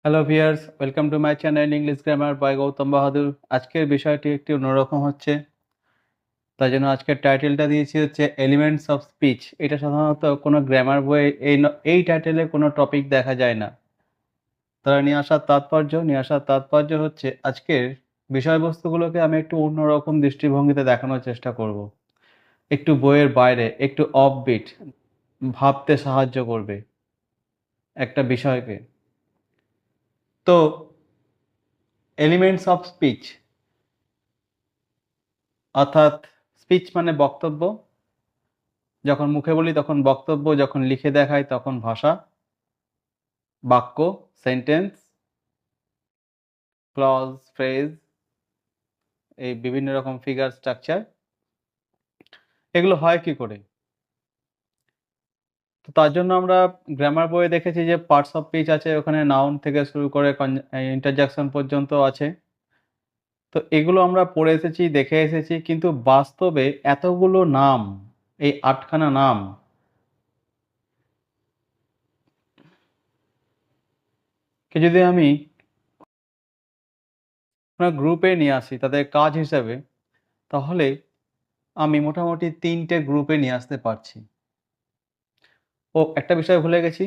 Hello viewers, welcome to my channel English grammar by Gautam Bahadur. আজকের বিষয়টি একটু অন্যরকম হচ্ছে। তাই জন্য আজকের টাইটেলটা দিয়েছি হচ্ছে এলিমেন্টস অফ স্পিচ। এটা সাধারণত কোনো গ্রামার বইয়ে এই টাইটেলে কোনো টপিক দেখা যায় না। তারা নিয়ে আসার তাৎপর্য হচ্ছে আজকের বিষয়বস্তুগুলোকে আমি একটু অন্যরকম দৃষ্টিভঙ্গিতে দেখানোর চেষ্টা করব। একটু বইয়ের বাইরে, একটু অফবিট, ভাবতে সাহায্য করবে একটা বিষয়কে। তো এলিমেন্টস অফ স্পিচ অর্থাৎ স্পিচ মানে বক্তব্য। যখন মুখে বলি তখন বক্তব্য, যখন লিখে দেখাই তখন ভাষা, বাক্য, সেন্টেন্স, ক্লজ, ফ্রেজ, এই বিভিন্ন রকম ফিগার স্ট্রাকচার। এগুলো হয় কি করে? তো তার জন্য আমরা গ্রামার বইয়ে দেখেছি যে পার্টস অফ স্পিচ আছে, ওখানে নাউন থেকে শুরু করে ইন্টারজেকশন পর্যন্ত আছে। তো এগুলো আমরা পড়ে এসেছি, দেখে এসেছি, কিন্তু বাস্তবে এতগুলো নাম, এই ৮ খানা নাম কে যদি আমি গ্রুপে নিয়ে আসি তাদের কাজ হিসাবে, তাহলে আমি মোটামুটি ৩ টে গ্রুপে নিয়ে আসতে পারছি। একটা বিষয় ভুলে গেছি।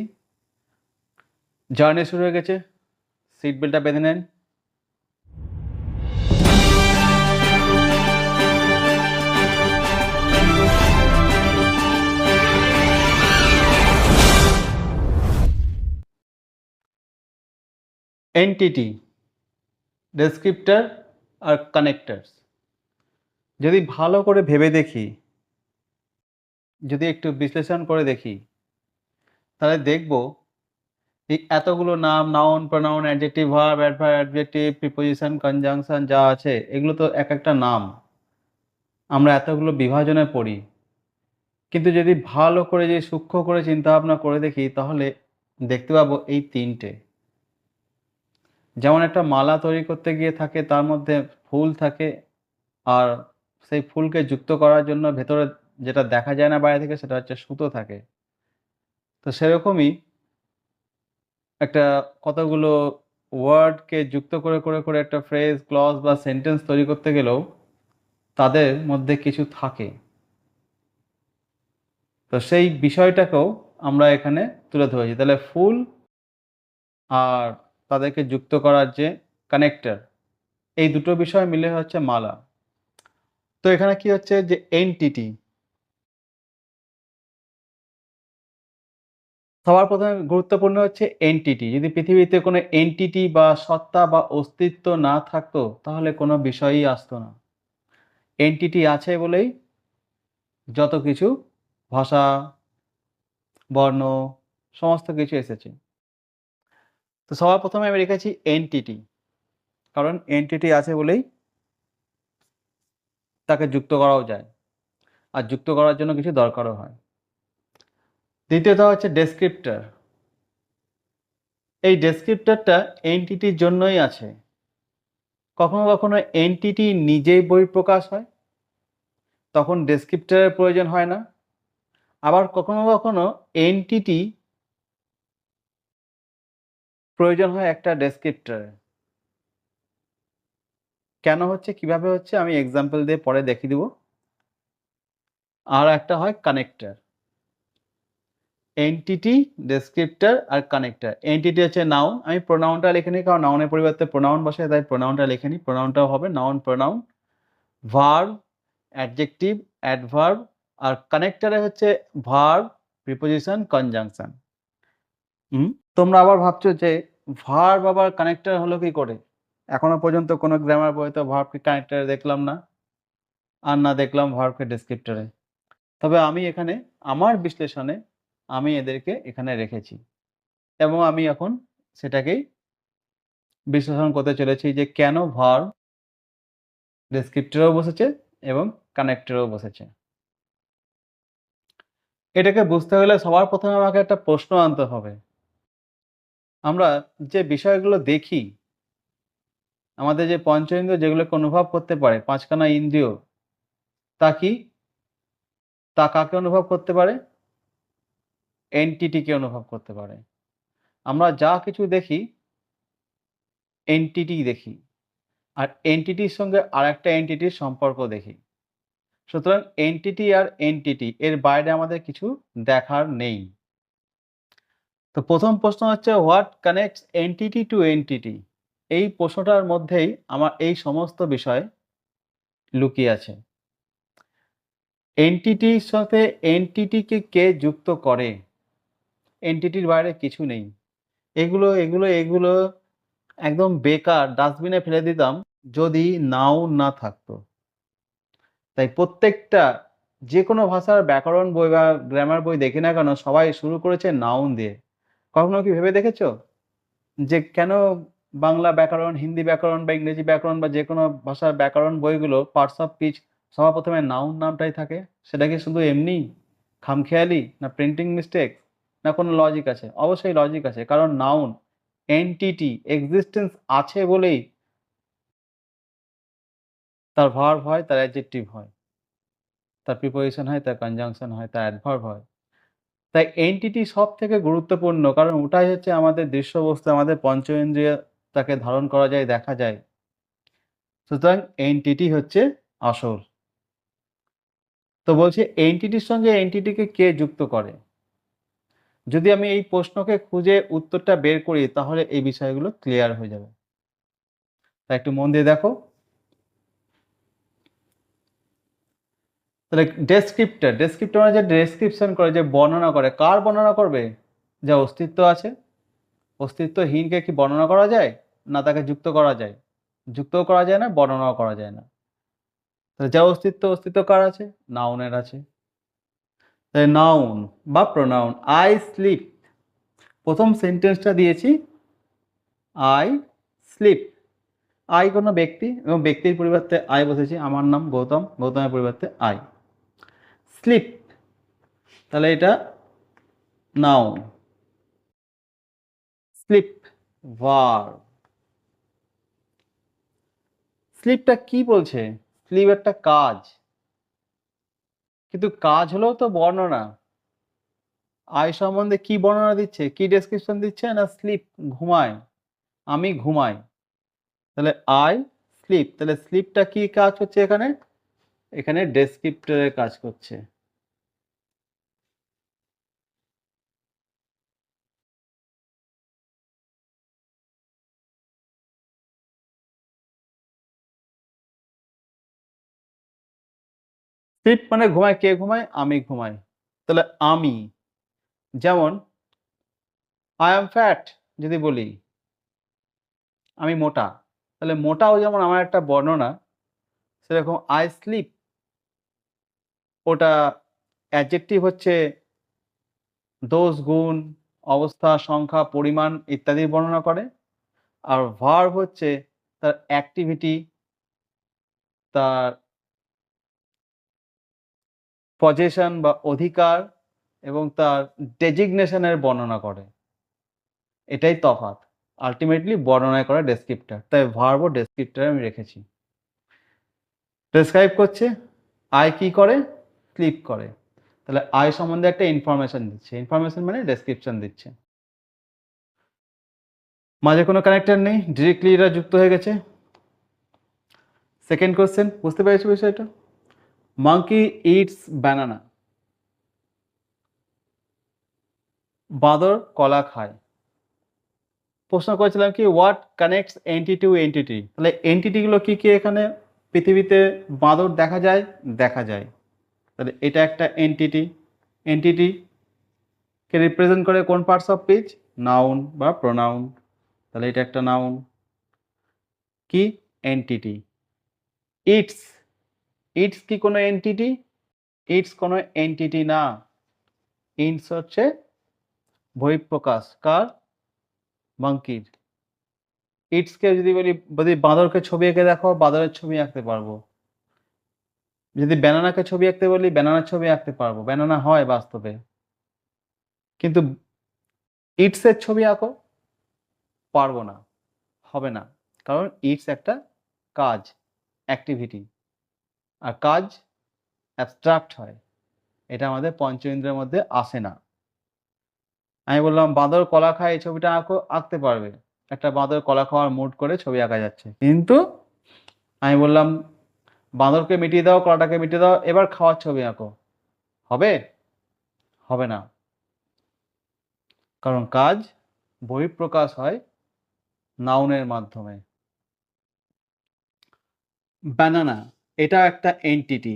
জার্নি শুরু হয়ে গেছে। সিট বেল্টটা বেঁধে নেন। এন্টিটি, ডেসক্রিপ্টর আর কানেক্টরস। যদি ভালো করে ভেবে দেখি, যদি একটু বিশ্লেষণ করে দেখি, তাহলে দেখব এই এতগুলো নাম, noun, pronoun, adjective, verb, adverb, adjective, preposition, conjunction যা আছে, এগুলো তো একটা নাম। আমরা এতগুলো বিভাজনে পড়ি। কিন্তু যদি ভালো করে, যদি সূক্ষ্ম করে চিন্তাভাবনা করে দেখি, তাহলে দেখতে পাবো এই ৩ টে। যেমন একটা মালা তৈরি করতে গিয়ে থাকে, তার মধ্যে ফুল থাকে, আর সেই ফুলকে যুক্ত করার জন্য ভেতরে যেটা দেখা যায় না বাইরে থেকে, সেটা হচ্ছে সুতো থাকে। তো সেরকমই একটা কতগুলো ওয়ার্ডকে যুক্ত করে একটা ফ্রেজ, ক্লজ বা সেন্টেন্স তৈরি করতে গেলেও তাদের মধ্যে কিছু থাকে। তো সেই বিষয়টাকেও আমরা এখানে তুলে ধরেছি। তাহলে ফুল আর তাদেরকে যুক্ত করার যে কানেক্টর, এই দুটো বিষয় মিলে হচ্ছে মালা। তো এখানে কি হচ্ছে যে এন্টিটি, সবার প্রথমে গুরুত্বপূর্ণ হচ্ছে এন্টিটি। যদি পৃথিবীতে কোনো এন্টিটি বা সত্তা বা অস্তিত্ব না থাকতো, তাহলে কোনো বিষয়ই আসতো না। এন্টিটি আছে বলেই যত কিছু, ভাষা, বর্ণ, সমস্ত কিছু এসেছে। তো সবার প্রথমে আমি রেখেছি এন্টিটি, কারণ এন্টিটি আছে বলেই তাকে যুক্ত করাও যায়, আর যুক্ত করার জন্য কিছু দরকারও হয়। দ্বিতীয়ত হচ্ছে ডেসক্রিপ্টর। এই ডেসক্রিপ্টরটা এন্টিটির জন্যই আছে। কখনো কখনো এন্টিটি নিজেই বহিঃপ্রকাশ হয়, তখন ডেসক্রিপ্টরের প্রয়োজন হয় না। আবার কখনো কখনো এন্টিটি প্রয়োজন হয় একটা ডেসক্রিপ্টরের। কেন হচ্ছে, কিভাবে হচ্ছে, আমি এক্সাম্পল দিয়ে পরে দেখিয়ে দিব। আর একটা হয় কানেক্টর। এন্টিটি, ডেসক্রিপ্টর আর কানেক্টর। এন্টিটি হচ্ছে নাউন, আমি প্রোনাউনটা লিখে নিই, কারণ নাউনের পরিবর্তে প্রোনাউন বসে, তাই প্রোনাউনটা লিখে নিই। প্রোনাউনটাও হবে noun, pronoun, verb, adjective, adverb, আর কানেক্টরে হচ্ছে ভার্ব, প্রিপোজিশন, কনজাংশন। তোমরা আবার ভাবছো যে ভার্ব আবার কানেক্টর হলো কি করে? এখনো পর্যন্ত কোনো গ্রামার বইতে ভার্বকে কানেক্টরে দেখলাম না, আর না দেখলাম ভার্বকে ডেসক্রিপ্টরে। তবে আমি এখানে আমার বিশ্লেষণে আমি এদেরকে এখানে রেখেছি, এবং আমি এখন সেটাকেই বিশ্লেষণ করতে চলেছি যে কেন ভার্ব ডেসক্রিপ্টরেও বসেছে এবং কানেক্টরেও বসেছে। এটাকে বুঝতে হলে সবার প্রথমে আমাকে একটা প্রশ্ন আনতে হবে। আমরা যে বিষয়গুলো দেখি, আমাদের যে পঞ্চেন্দ্রিয় যেগুলোকে অনুভব করতে পারে, ৫ খানা ইন্দ্রিয়, তা কি? তা কাকে অনুভব করতে পারে? এন্টিটিকে অনুভব করতে পারে। আমরা যা কিছু দেখি, এন্টিটি দেখি, আর এন্টিটির সঙ্গে আরেকটা এন্টিটির সম্পর্ক দেখি। সুতরাং এন্টিটি আর এন্টিটি এর বাইরে আমাদের কিছু দেখার নেই। তো প্রথম প্রশ্ন হচ্ছে what connects entity to entity? এই প্রশ্নটার মধ্যেই আমার এই সমস্ত বিষয় লুকিয়ে আছে। এন্টিটির সাথে এন্টিটিকে কে যুক্ত করে? এন্টিটির বাইরে কিছু নেই। এগুলো একদম বেকার, ডাস্টবিনে ফেলে দিতাম যদি নাউন না থাকতো। তাই প্রত্যেকটা যেকোনো ভাষার ব্যাকরণ বই বা গ্রামার বই দেখি না কেন, সবাই শুরু করেছে নাউন দিয়ে। কখনো কি ভেবে দেখেছো যে কেন বাংলা ব্যাকরণ, হিন্দি ব্যাকরণ বা ইংরেজি ব্যাকরণ বা যেকোনো ভাষার ব্যাকরণ বইগুলো পার্টস অফ স্পিচ সবার প্রথমে নাউন নামটাই থাকে? সেটা কি শুধু এমনি খামখেয়ালি, না প্রিন্টিং মিস্টেক, না কোনো লজিক আছে? অবশ্যই লজিক আছে, কারণ নাউন এন্টিটি এক্সিস্টেন্স আছে বলেই তার ভার্ব হয়, তার অ্যাডজেক্টিভ হয়, তার প্রিপোজিশন হয়, তার কনজাংশন হয়, তার অ্যাডভার্ব হয়। তাই এন্টিটি সবথেকে গুরুত্বপূর্ণ, কারণ ওটাই হচ্ছে আমাদের দৃশ্যবস্তু, আমাদের পঞ্চেন্দ্রিয় তাকে ধারণ করা যায়, দেখা যায়। সুতরাং এন্টিটি হচ্ছে আসল। তো বলছি এন্টিটির সঙ্গে এন্টিটিকে কে যুক্ত করে? যদি আমি এই প্রশ্নকে খুঁজে উত্তরটা বের করি তাহলে এই বিষয়গুলো ক্লিয়ার হয়ে যাবে। তাই একটু মন দিয়ে দেখো। তাহলে ডেসক্রিপ্টর মানে যে ডেসক্রিপশন করে, যে বর্ণনা করে, কার বর্ণনা করবে? যা অস্তিত্ব আছে। অস্তিত্বহীনকে কি বর্ণনা করা যায়? না তাকে যুক্ত করা যায়? যুক্তও করা যায় না, বর্ণনাও করা যায় না। তাহলে যা অস্তিত্ব কার আছে? নাউনের আছে। তাই নাউন বা প্রোনাউন। আই স্লিপ, প্রথম সেন্টেন্সটা দিয়েছি আই স্লিপ। আই কোনো ব্যক্তি এবং ব্যক্তির পরিবর্তে আই বসেছি। আমার নাম গৌতম, গৌতমের পরিবর্তে আই। স্লিপ, তাহলে এটা নাউন। Slip verb. স্লিপটা কি বলছে? স্লিপ একটা কাজ, কিন্তু কাজ হলেও তো বর্ণনা। আই সম্বন্ধে কি বর্ণনা দিচ্ছে, কি ডেসক্রিপশন দিচ্ছে? না স্লিপ, ঘুমায়, আমি ঘুমাই। তাহলে আই স্লিপ, তাহলে স্লিপটা কি কাজ হচ্ছে এখানে? এখানে ডেসক্রিপ্টরের কাজ করছে। স্লিপ মানে ঘুমায়। কে ঘুমায়? আমি ঘুমাই। তাহলে আমি, যেমন আই অ্যাম ফ্যাট যদি বলি, আমি মোটা, তাহলে মোটাও যেমন আমার একটা বর্ণনা, সেরকম আই স্লিপ ওটা অ্যাডজেক্টিভ হচ্ছে দোষ, গুণ, অবস্থা, সংখ্যা, পরিমাণ ইত্যাদির বর্ণনা করে। আর ভার্ব হচ্ছে তার অ্যাক্টিভিটি, তার পজেশন বা অধিকার এবং তার ডেজিগনেশনের বর্ণনা করে। এটাই তফাৎ। আল্টিমেটলি বর্ণনা করে ডেসক্রিপ্টর, তাই ভার্ব ও ডেসক্রিপ্টর আমি রেখেছি। প্রেসক্রাইব করছে, আই কি করে? স্লিপ করে। তাহলে আই সম্বন্ধে একটা ইনফরমেশন দিচ্ছে। ইনফরমেশন মানে ডেসক্রিপশন দিচ্ছে। মাঝে কোনো কানেক্টর নেই, ডিরেক্টলি এটা যুক্ত হয়ে গেছে। সেকেন্ড কোশ্চেন, বুঝতে পেরেছো বিষয়টা? মাঙ্কি ইটস ব্যানানা, বাঁদর কলা খায়। প্রশ্ন করেছিলাম কি what connects entity to entity? তাহলে এন্টিটিগুলো কি কি এখানে পৃথিবীতে? বাঁদর দেখা যায়, দেখা যায়, তাহলে এটা একটা এন্টিটি। এন্টিটি কে রিপ্রেজেন্ট করে কোন পার্টস অফ স্পিচ? নাউন বা প্রোনাউন, তাহলে এটা একটা নাউন। কি? এন্টিটি। ইটস, ইটস কি কোনো এন্টিটি? ইটস কোনো এন্টিটি না। ইটস হচ্ছে বহিঃপ্রকাশ, কার? মাঙ্কির। ইটসকে যদি বলি, যদি বাঁদরকে ছবি এঁকে দেখো, বাঁদরের ছবি আঁকতে পারবো। যদি ব্যানানাকে ছবি আঁকতে বলি, ব্যানানার ছবি আঁকতে পারবো, ব্যানানা হয় বাস্তবে। কিন্তু ইটস এর ছবি আঁকো, পারবো না, হবে না। কারণ ইটস একটা কাজ, অ্যাক্টিভিটি, আর কাজ অ্যাবস্ট্রাক্ট হয়, এটা আমাদের পঞ্চ ইন্দ্রিয়ের মধ্যে আসে না। আমি বললাম বাঁদর কলা খায়, এই ছবিটা আঁকো, আঁকতে পারবে। একটা বাঁদর কলা খাওয়ার মুড করে ছবি আঁকা যাচ্ছে, কিন্তু আমি বললাম বাঁদরকে মিটিয়ে দাও, কলাটাকে মিটিয়ে দাও, এবার খাওয়ার ছবি আঁকো, হবে? হবে না, কারণ কাজ বহিঃপ্রকাশ হয় নাউনের মাধ্যমে। ব্যানানা, এটা একটা এন্টিটি।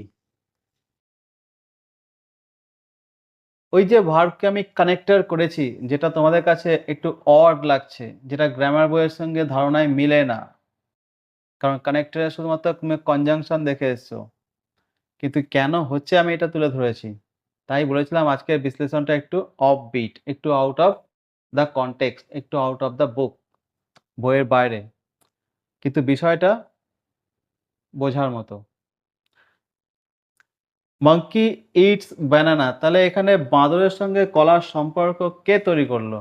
ওই যে ভার্বকে আমি কানেক্টর করেছি, যেটা তোমাদের কাছে একটু অড লাগছে, যেটা গ্রামার বইয়ের সঙ্গে ধারণায় মিলে না, কারণ কানেক্টরে শুধুমাত্র তুমি কনজাংশন দেখে এসছো, কিন্তু কেন হচ্ছে আমি এটা তুলে ধরেছি। তাই বলেছিলাম আজকের বিশ্লেষণটা একটু অফ বিট, একটু আউট অফ দ্য কনটেক্সট, একটু আউট অফ দ্য বুক, বইয়ের বাইরে, কিন্তু বিষয়টা বোঝার মতো। মাঙ্কি ইটস ব্যানানা, তাহলে এখানে বাঁদরের সঙ্গে কলার সম্পর্ক কে তৈরি করলো?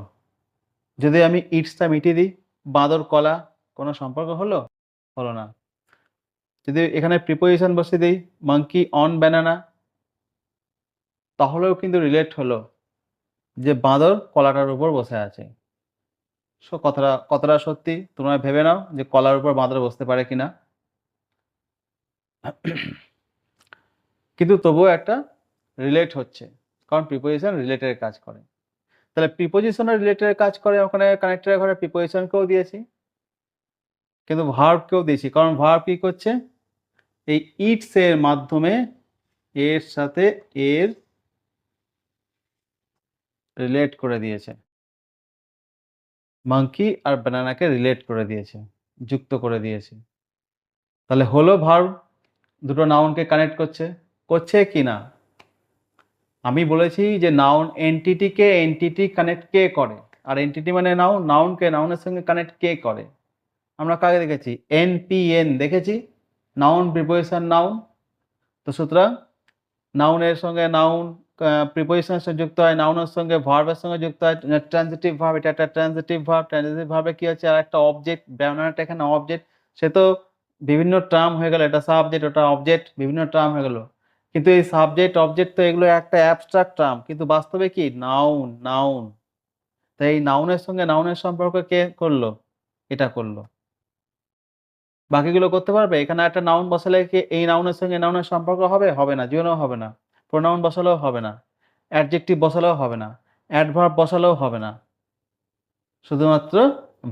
যদি আমি ইটসটা মিটিয়ে দিই, বাঁদর কলা, কোনো সম্পর্ক হলো? হলো না। যদি এখানে প্রিপোজিশন বসিয়ে দিই, মাঙ্কি অন ব্যানানা, তাহলেও কিন্তু রিলেট হলো যে বাঁদর কলাটার উপর বসে আছে। সো কথাটা কতটা সত্যি তোমরা ভেবে নাও যে কলার উপর বাঁদর বসতে পারে কিনা। কিন্তু তবুও একটা রিলেট হচ্ছে, কারণ প্রিপোজিশন রিলেটের কাজ করে। তাহলে প্রিপোজিশনের রিলেটেড কাজ করে, ওখানে কানেক্টরের ঘরে প্রিপোজিশনকেও দিয়েছি, কিন্তু ভার্বকেও দিয়েছি, কারণ ভার্ব কি করছে, এই ইটস এর মাধ্যমে এর সাথে এর রিলেট করে দিয়েছে, মাঙ্কি আর ব্যানানাকে রিলেট করে দিয়েছে, যুক্ত করে দিয়েছে। তাহলে হলো ভার্ব দুটো নাউনকে কানেক্ট করছে, করছে কি না? আমি বলেছি যে নাউন এন্টিটিকে এন্টিটি কানেক্ট কে করে, আর এন্টিটি মানে নাউন, নাউনকে নাউনের সঙ্গে কানেক্ট কে করে? আমরা কাকে দেখেছি? এনপিএন দেখেছি, নাউন প্রিপোজিশন নাউন। তো সুতরাং নাউনের সঙ্গে নাউন প্রিপোজিশনের সঙ্গে যুক্ত হয়, নাউনের সঙ্গে ভার্বের সঙ্গে যুক্ত হয়, ট্রানজিটিভ ভার্ব, এটা একটা ট্রানজিটিভ ভার্ব, ট্রানজিটিভ ভার্বে কি হচ্ছে, আর একটা অবজেক্ট, ব্যানানাটা এখানে অবজেক্ট, সে তো বিভিন্ন টার্ম হয়ে গেল, এটা সাবজেক্ট, ওটা অবজেক্ট, বিভিন্ন টার্ম হয়ে গেল, কিন্তু এই সাবজেক্ট অবজেক্ট তো এগুলো একটা অ্যাবস্ট্রাক্ট টার্ম, কিন্তু বাস্তবে কি নাউন, নাউন। তাই এই নাউনের সঙ্গে নাউনের সম্পর্ক কে করলো? এটা করলো। বাকিগুলো করতে পারবে? এখানে একটা নাউন বসালে কি এই নাউনের সঙ্গে নাউনের সম্পর্ক হবে? হবে না, জীবনেও হবে না। প্রোনাউন বসালেও হবে না, অ্যাডজেক্টিভ বসালেও হবে না, অ্যাডভার্ব বসালেও হবে না। শুধুমাত্র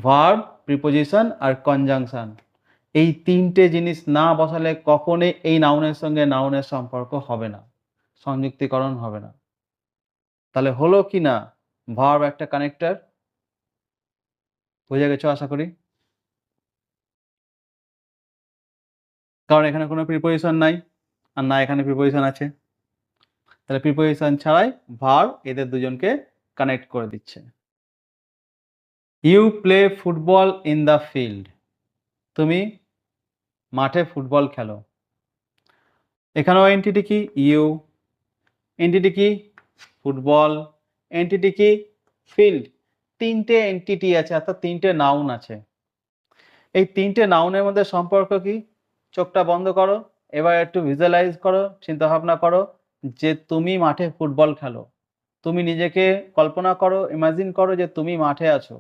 ভার্ব, প্রিপোজিশন আর কনজাংশন, এই তিনটে জিনিস না বসালে কখনোই এই নাউনের সঙ্গে নাউনের সম্পর্ক হবে না, সংযুক্তিকরণ হবে না। তাহলে হলো কি না ভার্ব একটা কানেক্টর? বুঝে গেছো আশা করি। কারণ এখানে কোনো প্রিপোজিশন নাই, আর না এখানে প্রিপোজিশন আছে, তাহলে প্রিপোজিশন ছাড়াই ভার্ব এদের দুজনকে কানেক্ট করে দিচ্ছে। You play football in the field, তুমি মাঠে ফুটবল খেলো। এখানেও এন্টিটি কি? ইউ। এন্টিটি কি? ফুটবল। এন্টিটি কি? ফিল্ড। তিনটে এন্টিটি আছে, অর্থাৎ তিনটে নাউন আছে। এই তিনটে নাউনের মধ্যে সম্পর্ক কি? চোখটা বন্ধ করো, এবার একটু ভিজুয়ালাইজ করো, চিন্তা ভাবনা করো যে তুমি মাঠে ফুটবল খেলো। তুমি নিজেকে কল্পনা করো, ইমাজিন করো যে তুমি মাঠে আছো।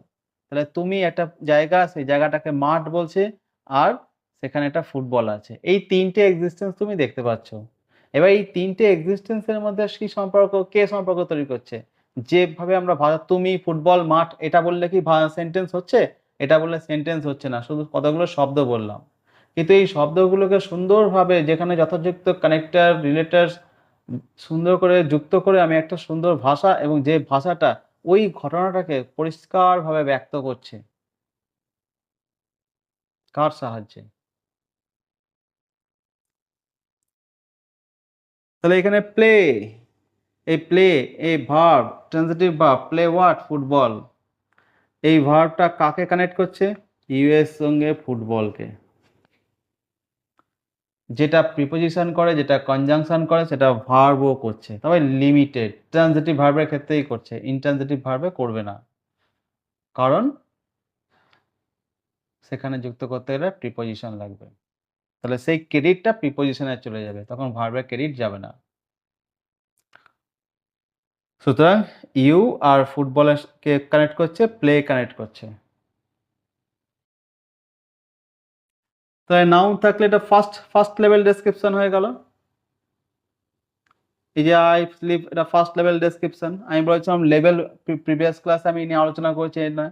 তাহলে তুমি একটা জায়গা, সেই জায়গাটাকে মাঠ বলছে, আর সেখানে একটা ফুটবল আছে। এই তিনটে এক্সিস্টেন্স তুমি দেখতে পাচ্ছ। এবার এই তিনটে এক্সিস্টেন্সের মধ্যে কি সম্পর্ক, কে সম্পর্ক তৈরি করছে? যেভাবে আমরা তুমি ফুটবল মাঠ এটা বললে কি সেন্টেন্স হচ্ছে? এটা বললে সেন্টেন্স হচ্ছে না, শুধু কতগুলো শব্দ বললাম। কিন্তু এই শব্দগুলোকে সুন্দরভাবে, যেখানে যথাযথ কানেক্টর, রিলেটার্স সুন্দর করে যুক্ত করে আমি একটা সুন্দর ভাষা, এবং যে ভাষাটা ওই ঘটনাটাকে পরিষ্কারভাবে ব্যক্ত করছে, কার সাহায্যে? তাহলে এখানে প্লে, এই প্লে, এই verb, transitive verb, play what? Football. এই ভার্বটা কাকে কানেক্ট করছে? ইউ এর সঙ্গে ফুটবলকে। যেটা প্রিপোজিশন করে, যেটা কনজাংশন করে, সেটা ভার্বও করছে, তবে লিমিটেড। ট্রান্সিটিভ ভার্বের ক্ষেত্রেই করছে, ইনট্রান্সিটিভ ভার্বে করবে না, কারণ সেখানে যুক্ত করতে গেলে প্রিপোজিশন লাগবে। তাহলে সেই ক্রেডিটটা প্রিপোজিশনে চলে যাবে, তখন ভার্বের ক্রেডিট যাবে না। সুতরাং ইউ আর ফুটবলের কে কানেক্ট করছে, প্লে কানেক্ট করছে। তাহলে নাউন থাকলে এটা ফার্স্ট লেভেল ডেসক্রিপশন হয়ে গেল। এই যে আই স্লিপ, এটা ফার্স্ট লেভেল ডেসক্রিপশন। আমি বলেছিলাম লেভেল, প্রিভিয়াস ক্লাসে আমি নিয়ে আলোচনা করেছি না,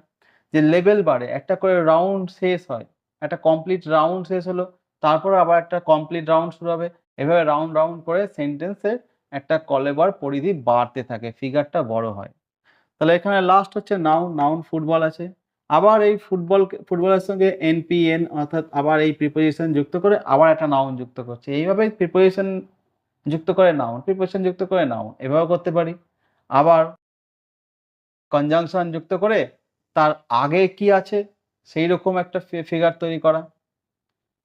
যে লেভেল বাড়ে, একটা করে রাউন্ড শেষ হয়, একটা কমপ্লিট রাউন্ড শেষ হলো, তারপর আবার একটা কমপ্লিট রাউন্ড শুরু হবে, এভাবে রাউন্ড রাউন্ড করে সেন্টেন্সের একটা কলেবর পরিধি বাড়তে থাকে, ফিগারটা বড় হয়। তাহলে এখানে লাস্ট হচ্ছে নাউন ফুটবল আছে। আবার এই ফুটবলের সঙ্গে এনপিএন অর্থাৎ আবার এই প্রিপোজিশন যুক্ত করে আবার একটা নাউন যুক্ত করছে। এইভাবে প্রিপোজিশন যুক্ত করে নাউন, প্রিপোজিশন যুক্ত করে নাউন, এভাবেও করতে পারি। আবার কনজাংশন যুক্ত করে তার আগে কি আছে সেই রকম একটা ফিগার তৈরি করা,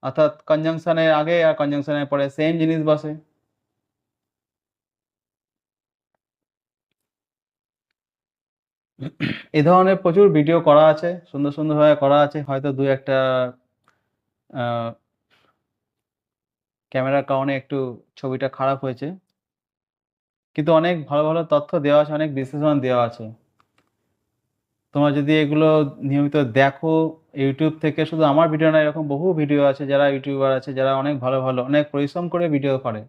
অর্থাৎ কনজাংশনের আগে আর কনজাংশনের পরে সেম জিনিস বসে। এ ধরনের প্রচুর ভিডিও করা আছে, সুন্দরভাবে করা আছে। হয়তো দু একটা ক্যামেরার কারণে একটু ছবিটা খারাপ হয়েছে, কিন্তু অনেক ভালো তথ্য দেওয়া আছে, অনেক বিশ্লেষণ দেওয়া আছে। তোমরা যদি এগুলো নিয়মিত দেখো ইউটিউব থেকে, শুধু আমার ভিডিও না, এরকম বহু ভিডিও আছে, যারা ইউটিউবার আছে, যারা অনেক ভালো অনেক পরিশ্রম করে ভিডিও করে,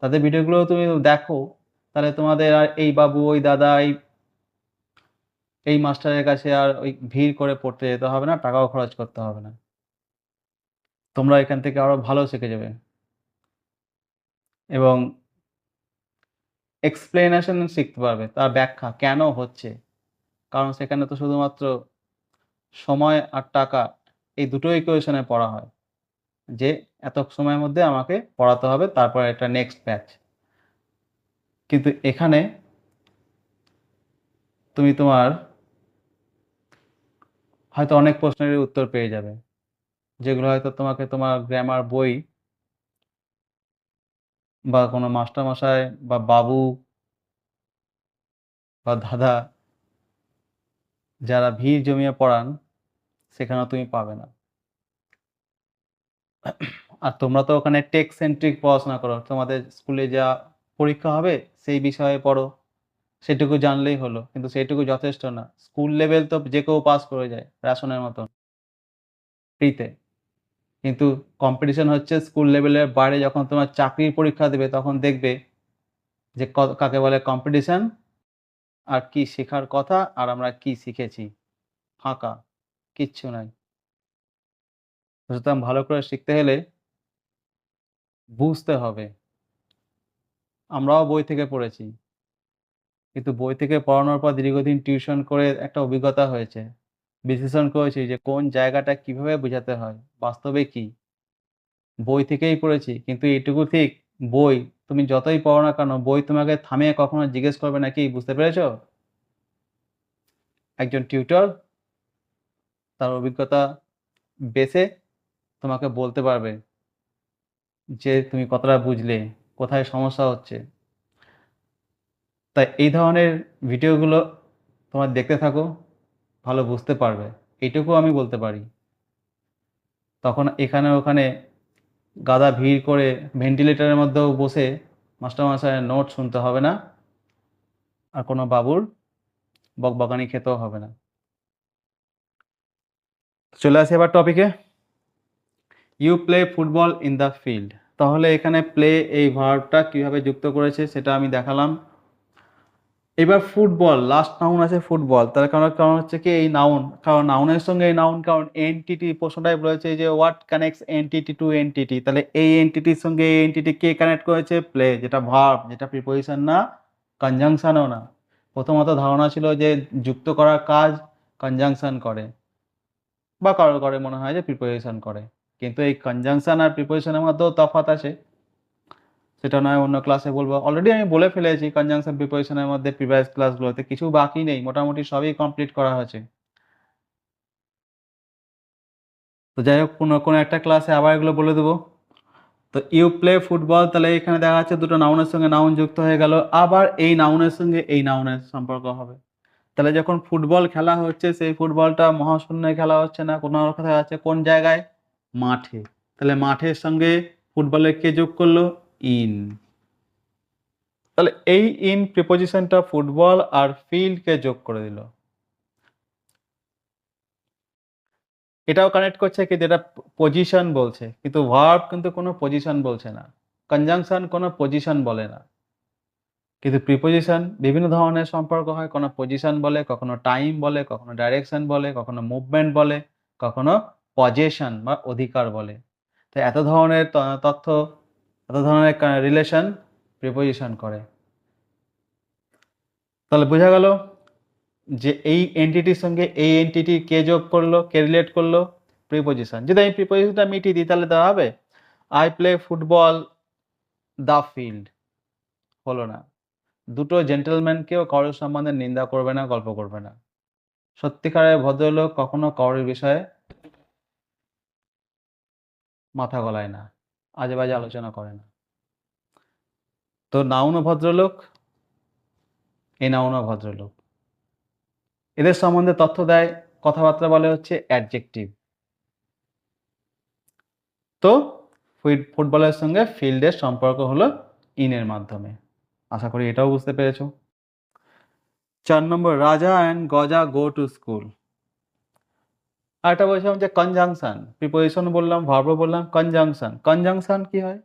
তাদের ভিডিওগুলো তুমি দেখো, তাহলে তোমাদের আর এই বাবু, ওই দাদা, এই মাস্টারের কাছে আর ওই ভিড় করে পড়তে যেতে হবে না, টাকাও খরচ করতে হবে না। তোমরা এখান থেকে আরো ভালো শিখে যাবে এবং এক্সপ্লেনেশন শিখতে পারবে, তার ব্যাখ্যা কেন হচ্ছে। কারণ সেখানে তো শুধুমাত্র সময় আর টাকা, এই দুটো ইকুয়েশনে পড়া হয়, যে এত সময়ের মধ্যে আমাকে পড়াতে হবে, তারপর একটা নেক্সট ব্যাচ। কিন্তু এখানে তুমি তোমার হয়তো অনেক প্রশ্নের উত্তর পেয়ে যাবে, যেগুলো হয়তো তোমাকে তোমার গ্রামার বই বা কোনো মাস্টারমশাই বা বাবু বা দাদা যারা ভিড় জমিয়ে পড়ান, সেখানেও তুমি পাবে না। আর তোমরা তো ওখানে টেক্সট সেন্ট্রিক পড়াশোনা করো, তোমাদের স্কুলে যা পরীক্ষা হবে সেই বিষয়ে পড়ো, সেটুকু জানলেই হলো, কিন্তু সেটুকু যথেষ্ট না। স্কুল লেভেল তো যে কেউ পাস করে যায় রেশনের মতন ফ্রিতে, কিন্তু কম্পিটিশন হচ্ছে স্কুল লেভেলের বাইরে। যখন তোমার চাকরির পরীক্ষা দেবে তখন দেখবে যে কাকে বলে কম্পিটিশন, আর কি শেখার কথা, আর আমরা কি শিখেছি, ফাঁকা, কিচ্ছু নাই। সুতরাং ভালো করে শিখতে হলে বুঝতে হবে। আমরাও বই থেকে পড়েছি, কিন্তু বই থেকে পড়ানোর পর দীর্ঘদিন টিউশন করে একটা অভিজ্ঞতা হয়েছে, বিশ্লেষণ করেছি যে কোন জায়গাটা কিভাবে বোঝাতে হয়, বাস্তবে কি। বই থেকেই পড়েছি, কিন্তু এইটুকু ঠিক, বই তুমি যতই পড়ো না কেন, বই তোমাকে থামিয়ে কখনো জিজ্ঞেস করবে না কি বুঝতে পেরেছো। একজন টিউটর তার অভিজ্ঞতা বেসে তোমাকে বলতে পারবে যে তুমি কতটা বুঝলে, কোথায় সমস্যা হচ্ছে। তাই এই ধরনের ভিডিওগুলো তোমার দেখতে থাকো, ভালো বুঝতে পারবে, এইটুকু আমি বলতে পারি। তখন এখানে ওখানে গাদা ভিড় করে ভেন্টিলেটরের মধ্যেও বসে মাস্টারমশাইয়ের নোট শুনতে হবে না, আর কোনো বাবুর বকবকানি খেতেও হবে না। চলে আসি এবার টপিকে। You play football in the field. তাহলে এখানে প্লে এই ভার্বটা কিভাবে যুক্ত করেছে সেটা আমি দেখালাম। এবার ফুটবল, লাস্ট নাউন আছে ফুটবল, তার কারণ হচ্ছে কি এই নাউন, কারণ নাউনের সঙ্গে এই নাউন, কারণ এনটিটি প্রশ্নটাই বলেছে যে what connects entity to entity, তাহলে এই এনটিটির সঙ্গে এই এনটিটি কে কানেক্ট করেছে, প্লে, যেটা ভার্ব, যেটা প্রিপোজিশন না, কনজাংশনও না। প্রথমত ধারণা ছিল যে যুক্ত করার কাজ কনজাংশন করে, বা কারো করে মনে হয় যে প্রিপোজিশন করে, কিন্তু এই কনজাংশন আর প্রিপোজিশনের মধ্যেও তফাৎ আছে, সেটা নয় অন্য ক্লাসে বলবো। অলরেডি আমি বলে ফেলেছি কনজাংশন প্রিপোজিশনের মধ্যে প্রিভিয়াস ক্লাসগুলোতে, কিছু বাকি নেই, মোটামুটি সবই কমপ্লিট করা হয়েছে। তো যাই হোক, কোনো একটা ক্লাসে আবার এগুলো বলে দেবো। তো ইউ প্লে ফুটবল, তাহলে এখানে দেখা যাচ্ছে দুটো নাউনের সঙ্গে নাউন যুক্ত হয়ে গেল, আবার এই নাউনের সঙ্গে এই নাউনের সম্পর্ক হবে। তাহলে যখন ফুটবল খেলা হচ্ছে, সেই ফুটবলটা মহাশূন্যে খেলা হচ্ছে না, কোনো কথা আছে কোন জায়গায়, মাঠে। তাহলে মাঠের সঙ্গে ফুটবলের কে যোগ করলো, ইন। তাহলে এই ইন প্রিপোজিশনটা ফুটবল আর ফিল্ডকে যোগ করে দিল। এটাও কানেক্ট করছে, কিন্তু এটা পজিশন বলছে, কিন্তু ভার্ব কিন্তু কোনো পজিশন বলছে না, কনজাংশন কোনো পজিশন বলে না। কিন্তু প্রিপোজিশন বিভিন্ন ধরনের সম্পর্ক হয়, কোনো পজিশন বলে, কখনো টাইম বলে, কখনো ডাইরেকশন বলে, কখনো মুভমেন্ট বলে, কখনো পজেশন বা অধিকার বলে। তো এত ধরনের তথ্য, এত ধরনের রিলেশন প্রিপোজিশন করে। তাহলে বোঝা গেল যে এই এন্টিটির সঙ্গে এই এন্টিটি কে যোগ করলো, কে রিলেট করলো, প্রিপোজিশন। যদি আমি প্রিপোজিশনটা মিটিয়ে দিই তাহলে দেওয়া হবে I play football the field, হলো না। দুটো জেন্টলম্যানকেও কারোর সম্বন্ধে নিন্দা করবে না, গল্প করবে না। সত্যিকারের ভদ্রলোক কখনো কারোর বিষয়ে মাথা গলায় না, আজে বাজে আলোচনা করে না। তো নাউনও ভদ্রলোক, এই নাউনও ভদ্রলোক। এদের সম্বন্ধে তথ্য দেয়, কথাবার্তা বলে হচ্ছে অ্যাডজেক্টিভ। তো ফুটবলের সঙ্গে ফিল্ডের সম্পর্ক হলো ইনের মাধ্যমে। আশা করি এটাও বুঝতে পেরেছো। 4 নম্বর, রাজা অ্যান্ড গজা গো টু স্কুল। আর একটা বলছিলাম যে কনজাংশন, প্রিপোজিশন বললাম, ভার্ব বললাম, কনজাংশন। কনজাংশন কি হয়?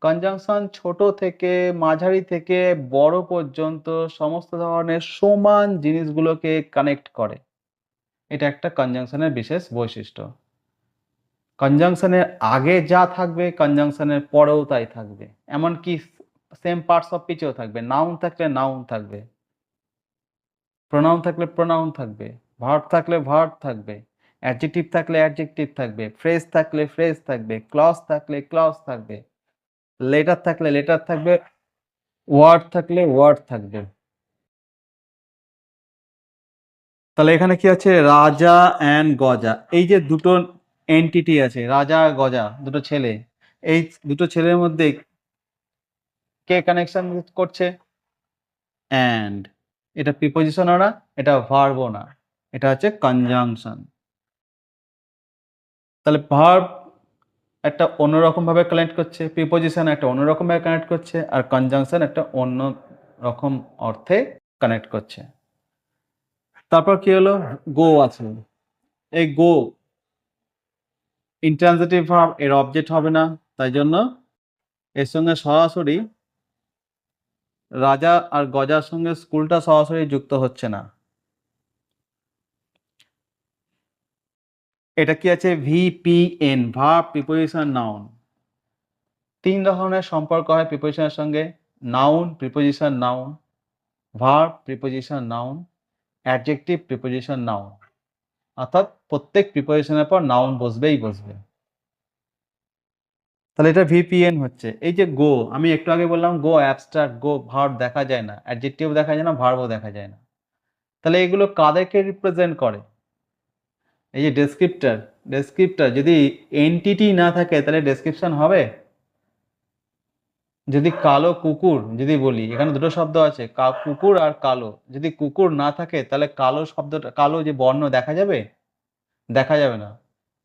কনজাংশন ছোট থেকে মাঝারি থেকে বড় পর্যন্ত সমস্ত ধরনের সমান জিনিসগুলোকে কানেক্ট করে। এটা একটা কনজাংশনের বিশেষ বৈশিষ্ট্য। কনজাংশনের আগে যা থাকবে কনজাংশনের পরেও তাই থাকবে, এমনকি সেম পার্টস অফ স্পিচেও থাকবে। নাউন থাকলে নাউন থাকবে, প্রোনাউন থাকলে প্রোনাউন থাকবে, ভার্ব থাকলে ভার্ব থাকবে, অ্যাডজেক্টিভ থাকলে অ্যাডজেক্টিভ থাকবে, ফ্রেজ থাকলে ফ্রেজ থাকবে, ক্লজ থাকলে ক্লজ থাকবে, লেটার থাকলে লেটার থাকবে, ওয়ার্ড থাকলে ওয়ার্ড থাকবে। তাহলে এখানে কি আছে? রাজা অ্যান্ড গজা, এই যে দুটো এন্টিটি আছে, রাজা আর গজা, দুটো ছেলে। এই দুটো ছেলের মধ্যে কে কানেকশন করছে? অ্যান্ড। এটা প্রিপোজিশনও না, এটা ভার্বও না, এটা হচ্ছে কনজাংশন। তাহলে ভার্ব একটা অন্যরকম ভাবে কানেক্ট করছে, প্রিপোজিশন একটা অন্যরকম ভাবে কানেক্ট করছে, আর কনজাংশন একটা অন্য রকম অর্থে কানেক্ট করছে। তারপর কি হলো? গো আছে। এই গো ইন্ট্রানজিটিভ ভার্ব, এর অবজেক্ট হবে না, তাই জন্য এর সঙ্গে সরাসরি রাজা আর গজার সঙ্গে স্কুলটা সরাসরি যুক্ত হচ্ছে না। এটা কি আছে? VPN, verb preposition noun. 3 ধরনের সম্পর্ক হয় প্রিপোজিশনের সঙ্গে: noun preposition noun, verb preposition noun, adjective preposition noun. অর্থাৎ প্রত্যেক প্রিপোজিশনের পর নাউন বসবেই বসবে। তাহলে এটা ভিপিএন হচ্ছে। এই যে গো, আমি একটু আগে বললাম গো অ্যাবস্ট্রাক্ট, গো ভার্ব দেখা যায় না, অ্যাডজেক্টিভ দেখা যায় না, ভার্বও দেখা যায় না। তাহলে এগুলো কাদেরকে রিপ্রেজেন্ট করে? এই যে ডেসক্রিপ্টর, ডেসক্রিপ্টর যদি এন্টিটি না থাকে তাহলে ডেসক্রিপশন হবে? যদি কালো কুকুর যদি বলি, এখানে দুটো শব্দ আছে, কুকুর আর কালো, যদি কুকুর না থাকে তাহলে কালো শব্দটা, কালো যে বর্ণ দেখা যাবে? দেখা যাবে না,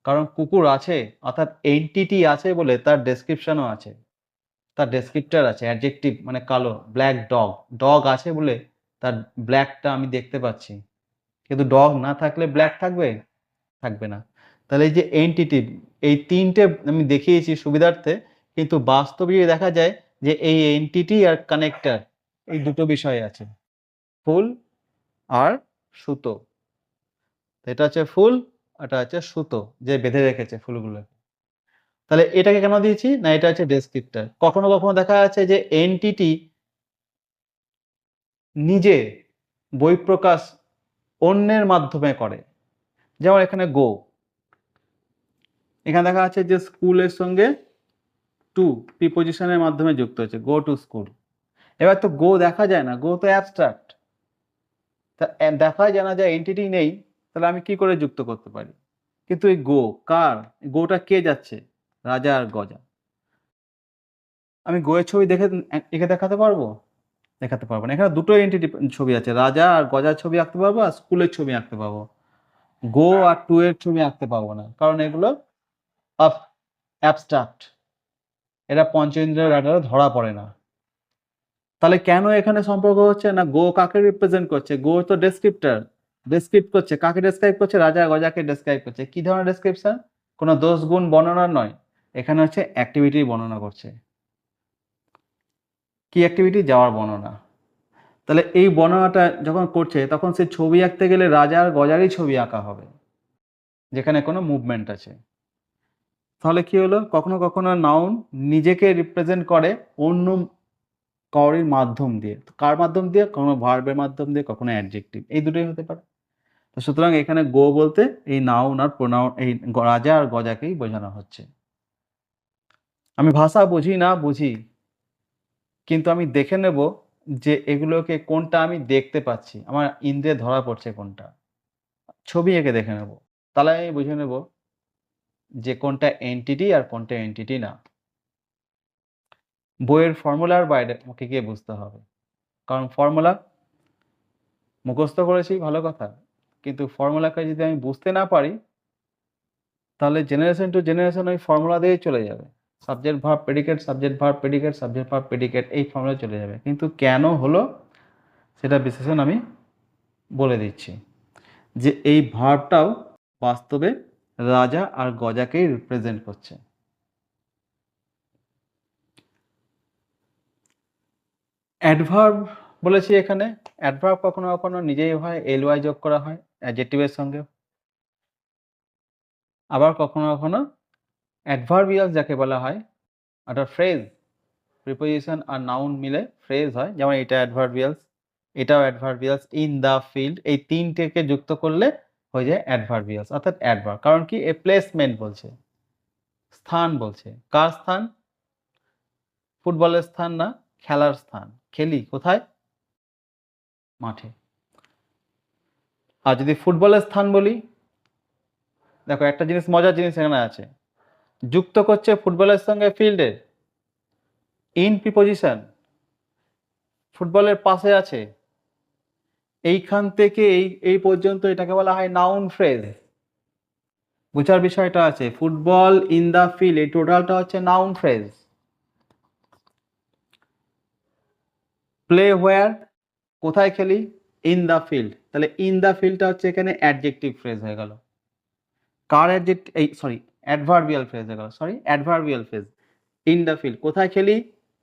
কারণ কুকুর আছে, অর্থাৎ এন্টিটি আছে বলে তার ডেসক্রিপশনও আছে, তার ডেসক্রিপ্টর আছে, অ্যাডজেক্টিভ মানে কালো। ব্ল্যাক ডগ, ডগ আছে বলে তার ব্ল্যাকটা আমি দেখতে পাচ্ছি, কিন্তু ডগ না থাকলে ব্ল্যাক থাকবে? থাকবে না। তাহলে এই যে এন্টিটি, এই তিনটে আমি দেখিয়েছি সুবিধার্থে, কিন্তু বাস্তবে দেখা যায় যে এই এন্টিটি আর কানেক্টর এই দুটো বিষয় আছে, ফুল আর সুতো। এটা হচ্ছে ফুল, এটা হচ্ছে সুতো যে বেঁধে রেখেছে ফুলগুলো। তাহলে এটাকে কেন দিয়েছি না, এটা হচ্ছে ডেসক্রিপ্টর। কখনো কখনো দেখা যাচ্ছে যে এন্টিটি নিজে বহিঃপ্রকাশ অন্যের মাধ্যমে করে, যেমন এখানে গো, এখানে দেখা যাচ্ছে যে স্কুলের সঙ্গে টু প্রিপোজিশনের মাধ্যমে যুক্ত হচ্ছে, গো টু স্কুল। এবার তো গো দেখা যায় না, গো তো অ্যাবস্ট্রাক্ট, তা দেখা যায় না, যা এন্টিটি নেই, তাহলে আমি কি করে যুক্ত করতে পারি? কিন্তু এই গো কার? গোটা কে যাচ্ছে? রাজা আর গজা। আমি গোয়ের ছবি দেখে এঁকে দেখাতে পারবো? দেখাতে পারবো না। এখানে দুটো এন্টিটি ছবি আছে, রাজা আর গজার ছবি আঁকতে পারবো আর স্কুলের ছবি আঁকতে পারবো, গো আর টু এর ছবি আঁকতে পারবো না, কারণ এগুলো অ্যাবস্ট্রাক্ট, এরা পঞ্চ ইন্দ্রিয়ের ব্যাপারে ধরা পড়ে না। তাহলে কেন এখানে সম্পর্ক হচ্ছে না? গো কাকে রিপ্রেজেন্ট করছে? গো তো ডেসক্রিপ্টর, ডেসক্রিপ্ট করছে, কাকে ডেসক্রাইব করছে? রাজা গজাকে ডেসক্রাইব করছে। কি ধরনের ডেসক্রিপশন? কোনো দোষ গুণ বর্ণনা নয়, এখানে হচ্ছে অ্যাক্টিভিটি বর্ণনা করছে। কি অ্যাক্টিভিটি? যাওয়ার বর্ণনা। তাহলে এই বর্ণনাটা যখন করছে তখন সে ছবি আঁকতে গেলে রাজার গজারই ছবি আঁকা হবে, যেখানে কোনো মুভমেন্ট আছে। তাহলে কি হলো? কখনো কখনো নাউন নিজেকে রিপ্রেজেন্ট করে অন্য কারোর মাধ্যম দিয়ে। কার মাধ্যম দিয়ে? কখনো ভার্বের মাধ্যম দিয়ে, কখনো অ্যাডজেক্টিভ, এই দুটোই হতে পারে। তো সুতরাং এখানে গো বলতে এই নাউন আর প্রোনাউন, এই রাজা আর গজাকেই বোঝানো হচ্ছে। আমি ভাষা বুঝি না বুঝি, কিন্তু আমি দেখে নেব যে এগুলোকে কোনটা আমি দেখতে পাচ্ছি, আমার ইন্দ্রিয়ে ধরা পড়ছে কোনটা, ছবি এঁকে দেখে নেব। তাহলে আমি বুঝে নেব যে কোনটা এন্টিটি আর কোনটা এন্টিটি না। বইয়ের ফর্মুলার বাইরে আমাকে গিয়ে বুঝতে হবে, কারণ ফর্মুলা মুখস্থ করেছি ভালো কথা, কিন্তু ফর্মুলাকে যদি আমি বুঝতে না পারি তাহলে জেনারেশন টু জেনারেশন ওই ফর্মুলা দিয়েই চলে যাবে। Subject verb predicate, subject verb predicate, subject verb predicate, এই ফর্মুলায় চলে যাবে। কিন্তু কেন হলো সেটা বিশ্লেষণ আমি বলে দিচ্ছি, যে এই ভার্বটাও বাস্তবে রাজা আর গজাকেই রিপ্রেজেন্ট করছে। অ্যাডভার্ব বলেছি এখানে, অ্যাডভার্ব কখনো কখনো নিজেই হয়, এলওয়াই যোগ করা হয় অ্যাডজেক্টিভের সঙ্গে। আবার কখনো কখনো অ্যাডভার্বিয়াল যাকে বলা হয়, একটা ফ্রেজ, প্রিপোজিশন আর নাউন মিলে ফ্রেজ হয়, যেমন এটা অ্যাডভার্বিয়ালস, এটাও অ্যাডভার্বিয়ালস, ইন দ্য ফিল্ড, এই তিনটেকে যুক্ত করলে হয়ে যায় অ্যাডভার্বিয়ালস, অর্থাৎ অ্যাডভার্ব। কারণ কি? এ প্লেসমেন্ট বলছে, স্থান বলছে। কার স্থান? ফুটবলের স্থান না, খেলার স্থান। খেলি কোথায়? মাঠে। আর যদি ফুটবলের স্থান বলি, দেখো একটা জিনিস, মজার জিনিস এখানে আছে, যুক্ত করছে ফুটবলের সঙ্গে ফিল্ডের ইন প্রিপোজিশন, ফুটবলের পাশে আছে, এইখান থেকে এই এই পর্যন্ত এটাকে বলা হয় নাউন ফ্রেজ। বোঝার বিষয়টা আছে, ফুটবল, ইন দা ফিল্ড, এই টোটালটা হচ্ছে নাউন ফ্রেজ। প্লে হোয়ার, কোথায় খেলি? ইন দা ফিল্ড, তাহলে ইন দা ফিল্ডটা হচ্ছে এখানে অ্যাডজেক্টিভ ফ্রেজ হয়ে গেল। কার অ্যাডজেক্টিভ? এই সরি, অ্যাডভার্বিয়াল ফ্রেজ হয়ে গেল, sorry adverbial phrase. In the field, কোথায় খেলি?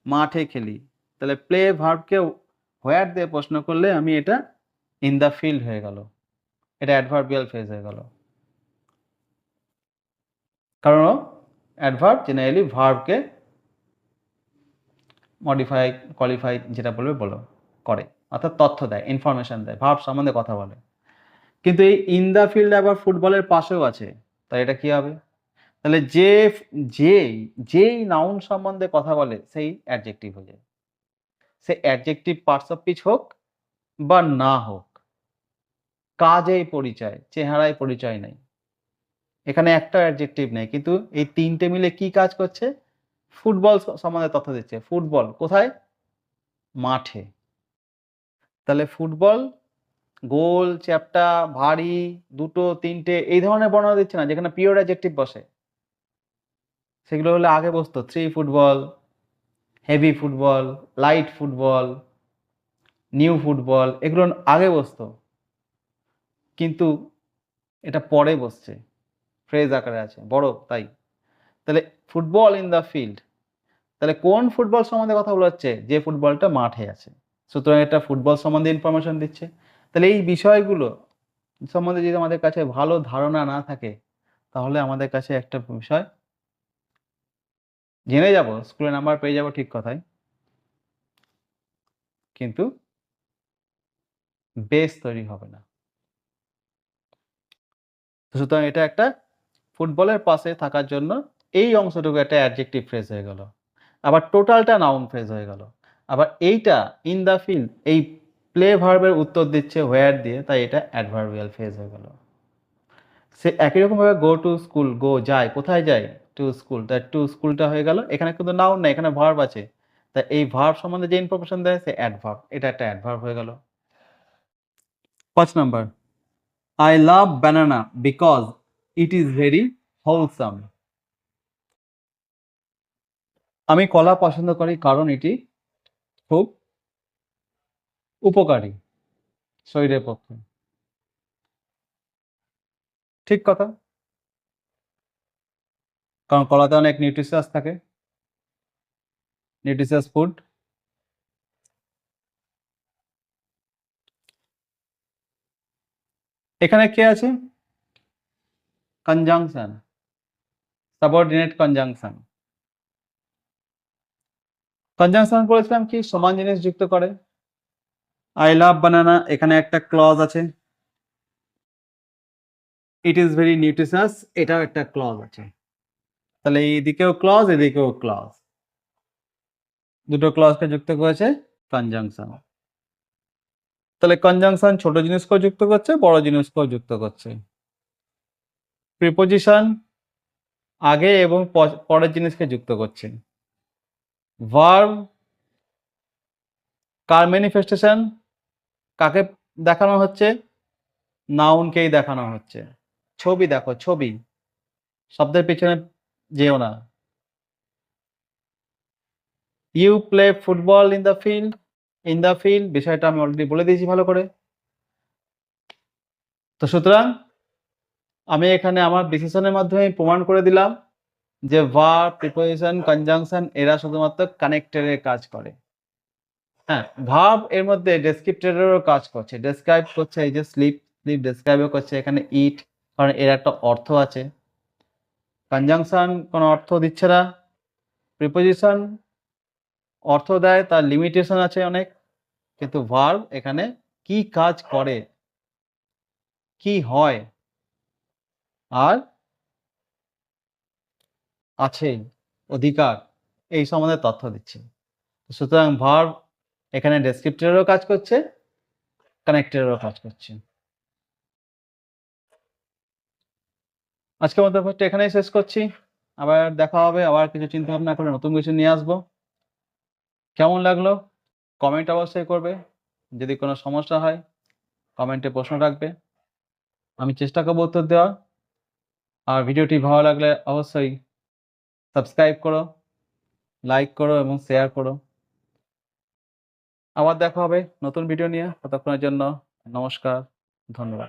মাঠে খেলি। তাহলে প্লে ভার্বকে হোয়ার দিয়ে প্রশ্ন করলে আমি এটা ইন দা ফিল্ড হয়ে গেল, এটা অ্যাডভার্বিয়াল ফ্রেজ হয়ে গেল। কারণ অ্যাডভার্ব জেনারেলি ভার্বকে মডিফাই, কোয়ালিফাই, যেটা বলবে বলো, করে, অর্থাৎ তথ্য দেয়, ইনফরমেশন দেয়, ভার্ব সম্বন্ধে কথা বলে। কিন্তু এই ইন দা ফিল্ড আবার ফুটবলের পাশেও আছে, তাই এটা কি হবে? তাহলে যেই যেই নাউন সম্বন্ধে কথা বলে সেই অ্যাডজেক্টিভ হয়ে যায়। সে অ্যাডজেক্টিভ পার্টস অফ স্পিচ হোক বা না হোক, কাজেই পরিচয়, চেহারায় পরিচয় নেই। এখানে একটা অ্যাডজেক্টিভ নেই, কিন্তু এই তিনটে মিলে কি কাজ করছে? ফুটবল সম্বন্ধে তথ্য দিচ্ছে। ফুটবল কোথায়? মাঠে। তাহলে ফুটবল গোল, চ্যাপ্টা, ভারী, দুটো, তিনটে, এই ধরনের বর্ণনা দিচ্ছে না, যেখানে পিওর অ্যাডজেক্টিভ বসে। সেগুলো হলে আগে বসতো 3 football, heavy football, light football, new football, এগুলো আগে বসতো, কিন্তু এটা পরে বসছে, ফ্রেজ আকারে আছে, বড় তাই। তাহলে ফুটবল ইন দ্য ফিল্ড, তাহলে কোন ফুটবল সম্বন্ধে কথা বলা হচ্ছে? যে ফুটবলটা মাঠে আছে। সুতরাং এটা ফুটবল সম্বন্ধে ইনফরমেশন দিচ্ছে। তাহলে এই বিষয়গুলো সম্বন্ধে যদি আমাদের কাছে ভালো ধারণা না থাকে, তাহলে আমাদের কাছে একটা বিষয় জেনে যাব, স্কুলে নাম্বার পেয়ে যাব ঠিক কথাই, কিন্তু বেস তৈরি হবে না। সুতরাং এটা একটা ফুটবলের পাশে থাকার জন্য এই অংশটুকু একটা অ্যাডজেক্টিভ ফ্রেজ হয়ে গেল, আবার টোটালটা নাউন ফ্রেজ হয়ে গেল। আবার এইটা ইন দ্য ফিল্ড, এই প্লে ভার্বের উত্তর দিচ্ছে হোয়ার দিয়ে, তাই এটা অ্যাডভার্বিয়াল ফ্রেজ হয়ে গেল। সে একই রকমভাবে গো টু স্কুল, গো যায়, কোথায় যায়? টু স্কুল, তাই টু স্কুলটা হয়ে গেল। এখানে কিন্তু নাউন না, এখানে ভার্ব আছে, তাই এই ভার্ব সম্বন্ধে যে ইনফরমেশন দেয় সে অ্যাডভার্ব, এটা একটা অ্যাডভার্ব হয়ে গেল। 5 number, I love banana because it is very wholesome. আমি কলা পছন্দ করি কারণ এটি খুব উপকারী শরীরের পক্ষে। ঠিক কথা, কারণ কলাতে অনেক নিউট্রিশিয়াস থাকে, নিউট্রিশিয়াস ফুড। এখানে কে আছে? Conjunction, subordinate conjunction. কনজাংশন করেছিলাম কি? সমান জিনিস যুক্ত করে। আই লাভ বানানা, এখানে একটা ক্লজ আছে, ইট ইজ ভেরি নিউট্রিশিয়াস, এটাও একটা ক্লজ আছে। তাহলে এইদিকেও ক্লজ, এদিকেও ক্লজ, দুটো ক্লজকে যুক্ত করেছে কনজাংশন। তাহলে কনজাংশন ছোট জিনিসকেও যুক্ত করছে, বড় জিনিসকেও যুক্ত করছে। প্রিপোজিশন আগে এবং পরের জিনিসকে যুক্ত করছে। ভার্ব কার ম্যানিফেস্টেশন, কাকে দেখানো হচ্ছে? নাউনকেই দেখানো হচ্ছে। ছবি দেখো, ছবি, শব্দের পিছনে যেও না। You play football in the field, in the field বিষয়টা আমি অলরেডি বলে দিয়েছি ভালো করে। তো সুতরাং আমি এখানে আমার ডিসিশনের মাধ্যমে প্রমাণ করে দিলাম যে ভার্ব, প্রিপোজিশন, কনজাংশন এরা শুধুমাত্র কানেক্টরের কাজ করে। হ্যাঁ, ভার্ব এর মধ্যে ডেসক্রিপটরেরও কাজ করছে, ডেসক্রাইব করছে, এই যে স্লিপ, স্লিপ ডেসক্রাইবও করছে, এখানে ইট, কারণ এর একটা অর্থ আছে। কনজাংশন কোনো অর্থ দিচ্ছে না। প্রিপোজিশন অর্থ দেয়, তার লিমিটেশন আছে অনেক, কিন্তু ভার্ব এখানে কি কাজ করে, কি হয়, আর আছে অধিকার, এই সম্বন্ধে তথ্য দিচ্ছে। সুতরাং ভার্ব এখানে ডেসক্রিপটরেরও কাজ করছে, কানেক্টরেরও কাজ করছে। আজকের মতো পাঠটা এখানেই শেষ করছি। আবার দেখা হবে, আবার কিছু চিন্তা ভাবনা করে নতুন কিছু নিয়ে আসবো। কেমন লাগলো কমেন্ট অবশ্যই করবে। যদি কোনো সমস্যা হয় কমেন্টে প্রশ্ন রাখবে, আমি চেষ্টা করবো উত্তর দেওয়ার। আর ভিডিওটি ভালো লাগলে অবশ্যই সাবস্ক্রাইব করো, লাইক করো এবং শেয়ার করো। আবার দেখা হবে নতুন ভিডিও নিয়ে। ততক্ষণের জন্য নমস্কার, ধন্যবাদ।